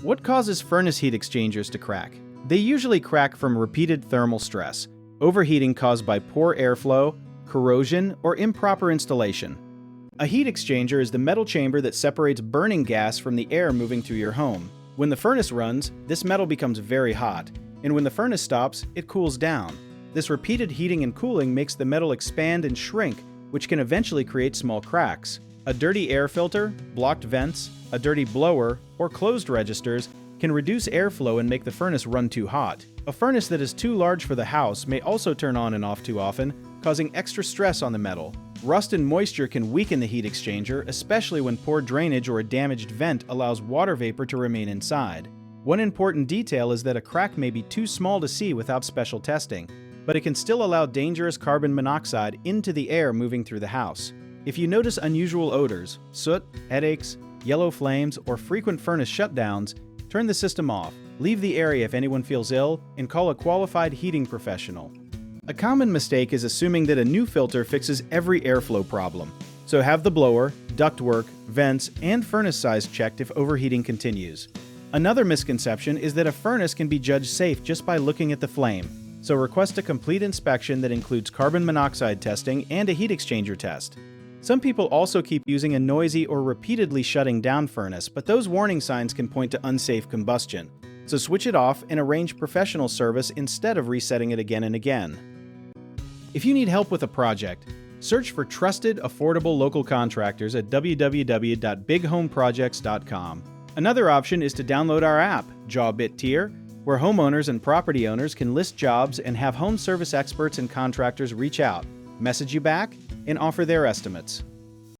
What causes furnace heat exchangers to crack? They usually crack from repeated thermal stress, overheating caused by poor airflow, corrosion, or improper installation. A heat exchanger is the metal chamber that separates burning gas from the air moving through your home. When the furnace runs, this metal becomes very hot, and when the furnace stops, it cools down. This repeated heating and cooling makes the metal expand and shrink, which can eventually create small cracks. A dirty air filter, blocked vents, a dirty blower, or closed registers can reduce airflow and make the furnace run too hot. A furnace that is too large for the house may also turn on and off too often, causing extra stress on the metal. Rust and moisture can weaken the heat exchanger, especially when poor drainage or a damaged vent allows water vapor to remain inside. One important detail is that a crack may be too small to see without special testing, but it can still allow dangerous carbon monoxide into the air moving through the house. If you notice unusual odors, soot, headaches, yellow flames, or frequent furnace shutdowns, turn the system off, leave the area if anyone feels ill, and call a qualified heating professional. A common mistake is assuming that a new filter fixes every airflow problem, so have the blower, ductwork, vents, and furnace size checked if overheating continues. Another misconception is that a furnace can be judged safe just by looking at the flame, so request a complete inspection that includes carbon monoxide testing and a heat exchanger test. Some people also keep using a noisy or repeatedly shutting down furnace, but those warning signs can point to unsafe combustion. So switch it off and arrange professional service instead of resetting it again and again. If you need help with a project, search for trusted, affordable local contractors at www.bighomeprojects.com. Another option is to download our app, JobIt Tier, where homeowners and property owners can list jobs and have home service experts and contractors reach out, message you back, and offer their estimates.